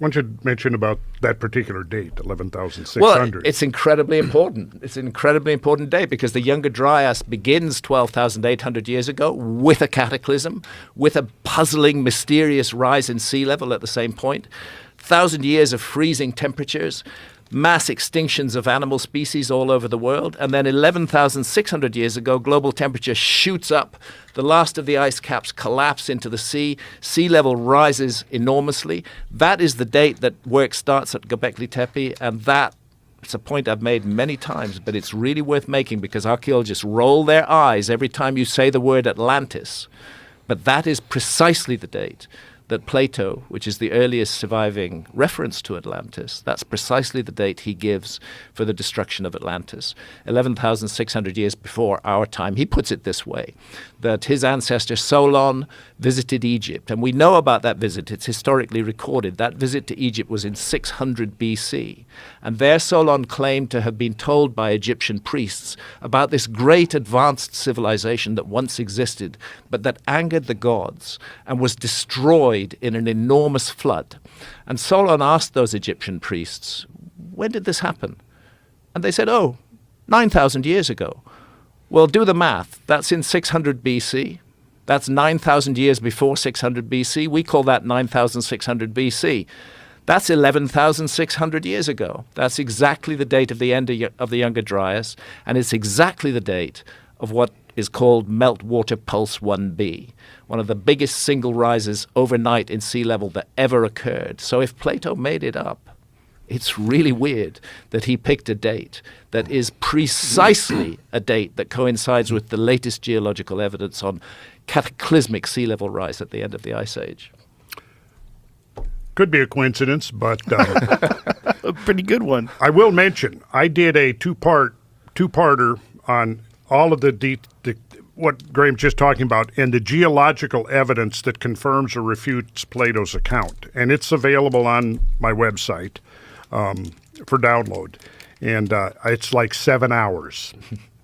don't you mention about that particular date, 11,600? Well, it's incredibly important. It's an incredibly important date because the Younger Dryas begins 12,800 years ago with a cataclysm, with a puzzling, mysterious rise in sea level at the same point, 1,000 years of freezing temperatures, mass extinctions of animal species all over the world, and then 11,600 years ago, global temperature shoots up. The last of the ice caps collapse into the sea. Sea level rises enormously. That is the date that work starts at Göbekli Tepe, and that it's a point I've made many times, but it's really worth making because archaeologists roll their eyes every time you say the word Atlantis. But that is precisely the date that Plato, which is the earliest surviving reference to Atlantis, that's precisely the date he gives for the destruction of Atlantis, 11,600 years before our time. He puts it this way, that his ancestor Solon visited Egypt, and we know about that visit. It's historically recorded. That visit to Egypt was in 600 BC, and there Solon claimed to have been told by Egyptian priests about this great advanced civilization that once existed, but that angered the gods and was destroyed in an enormous flood. And Solon asked those Egyptian priests, when did this happen? And they said, 9,000 years ago. Well, do the math. That's in 600 BC. That's 9,000 years before 600 BC. We call that 9,600 BC. That's 11,600 years ago. That's exactly the date of the end of the Younger Dryas, and it's exactly the date of what is called Meltwater Pulse 1b, one of the biggest single rises overnight in sea level that ever occurred. So if Plato made it up, it's really weird that he picked a date that is precisely a date that coincides with the latest geological evidence on cataclysmic sea level rise at the end of the Ice Age. Could be a coincidence, but a pretty good one. I will mention I did a two-parter on all of the what Graham's just talking about and the geological evidence that confirms or refutes Plato's account, and it's available on my website for download, and it's like 7 hours.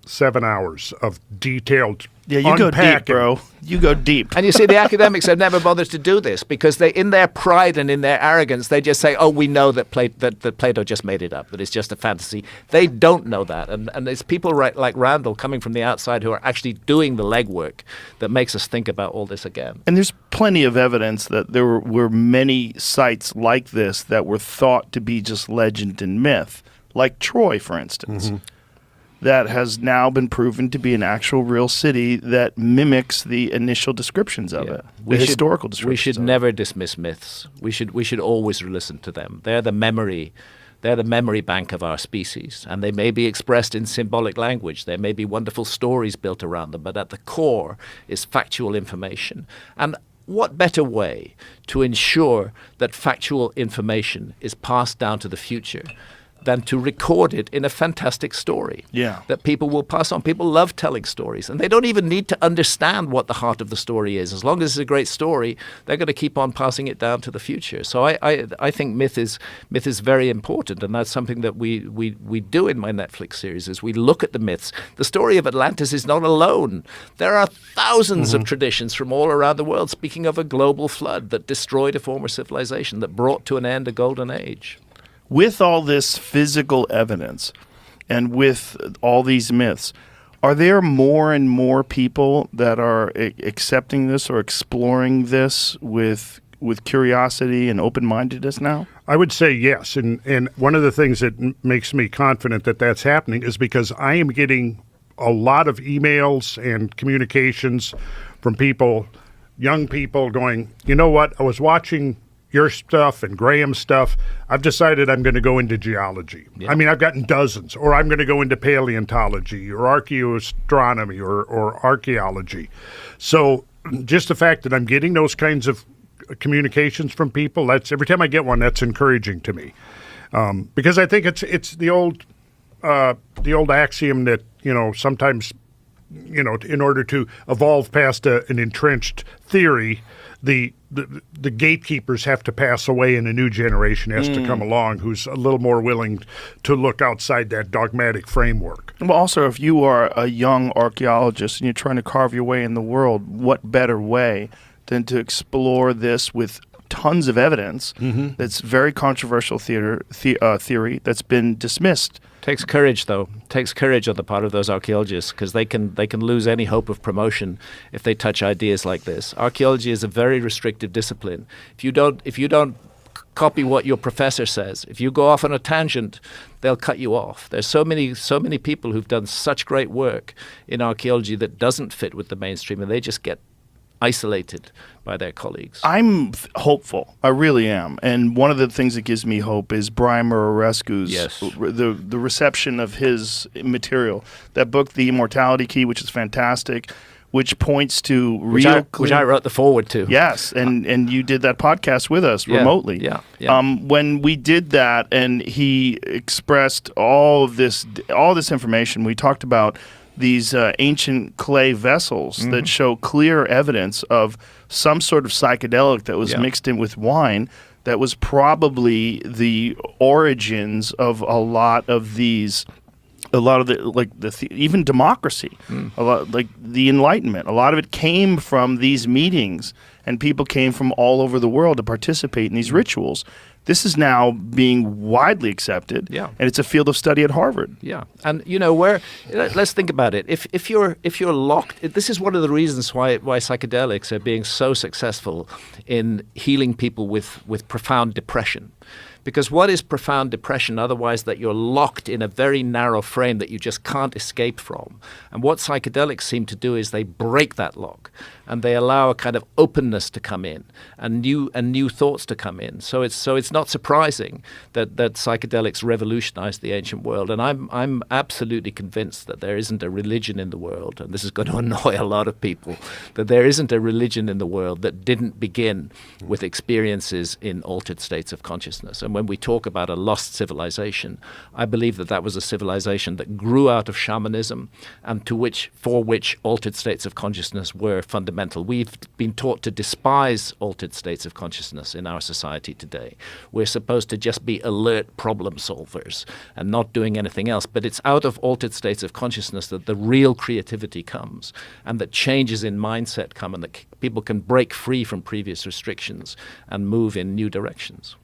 7 hours of detailed you go deep, bro. You go deep. And you see, the academics have never bothered to do this because they, in their pride and in their arrogance, they just say, we know that Plato just made it up, that it's just a fantasy. They don't know that. And it's people like Randall coming from the outside who are actually doing the legwork that makes us think about all this again. And there's plenty of evidence that there were many sites like this that were thought to be just legend and myth, like Troy, for instance. Mm-hmm. That has now been proven to be an actual real city that mimics the initial descriptions of it, the historical descriptions. We should never dismiss myths. We should always listen to them. They're the memory bank of our species, and they may be expressed in symbolic language. There may be wonderful stories built around them, but at the core is factual information. And what better way to ensure that factual information is passed down to the future than to record it in a fantastic story that people will pass on. People love telling stories, and they don't even need to understand what the heart of the story is. As long as it's a great story, they're going to keep on passing it down to the future. So I think myth is very important, and that's something that we do in my Netflix series, is we look at the myths. The story of Atlantis is not alone. There are thousands of traditions from all around the world speaking of a global flood that destroyed a former civilization, that brought to an end a golden age. With all this physical evidence and with all these myths, are there more and more people that are accepting this or exploring this with curiosity and open-mindedness now? I would say yes. And one of the things that makes me confident that that's happening is because I am getting a lot of emails and communications from people, young people going, you know what, I was watching your stuff and Graham's stuff. I've decided I'm going to go into geology. Yeah. I mean, I've gotten dozens. Or I'm going to go into paleontology or archaeoastronomy or archaeology. So just the fact that I'm getting those kinds of communications from people, that's every time I get one, that's encouraging to me. Because I think it's the old axiom that, sometimes, in order to evolve past an entrenched theory, the gatekeepers have to pass away and a new generation has to come along who's a little more willing to look outside that dogmatic framework. Well, also, if you are a young archaeologist and you're trying to carve your way in the world, what better way than to explore this with tons of evidence that's very controversial theory that's been dismissed. Takes courage, though. Takes courage on the part of those archaeologists, because they can lose any hope of promotion if they touch ideas like this. Archaeology is a very restrictive discipline. If you don't copy what your professor says, if you go off on a tangent, they'll cut you off. There's so many people who've done such great work in archaeology that doesn't fit with the mainstream, and they just get isolated by their colleagues. I'm hopeful. I really am. And one of the things that gives me hope is Brian Murarescu's the reception of his material. That book, The Immortality Key, which is fantastic, which points to which I wrote the foreword to. Yes, and you did that podcast with us remotely. Yeah. When we did that, and he expressed all this information, we talked about these ancient clay vessels that show clear evidence of some sort of psychedelic that was mixed in with wine that was probably the origins of a lot of the even democracy, a lot like the Enlightenment. A lot of it came from these meetings, and people came from all over the world to participate in these rituals. This is now being widely accepted, and it's a field of study at Harvard. Yeah, and let's think about it. If you're locked, this is one of the reasons why psychedelics are being so successful in healing people with profound depression. Because what is profound depression otherwise that you're locked in a very narrow frame that you just can't escape from? And what psychedelics seem to do is they break that lock, and they allow a kind of openness to come in and new thoughts to come in. So it's not surprising that psychedelics revolutionized the ancient world. And I'm absolutely convinced that there isn't a religion in the world, and this is going to annoy a lot of people, that there isn't a religion in the world that didn't begin with experiences in altered states of consciousness. And when we talk about a lost civilization, I believe that was a civilization that grew out of shamanism, and for which altered states of consciousness were fundamental. We've been taught to despise altered states of consciousness in our society today. We're supposed to just be alert problem solvers and not doing anything else. But it's out of altered states of consciousness that the real creativity comes, and that changes in mindset come, and that people can break free from previous restrictions and move in new directions.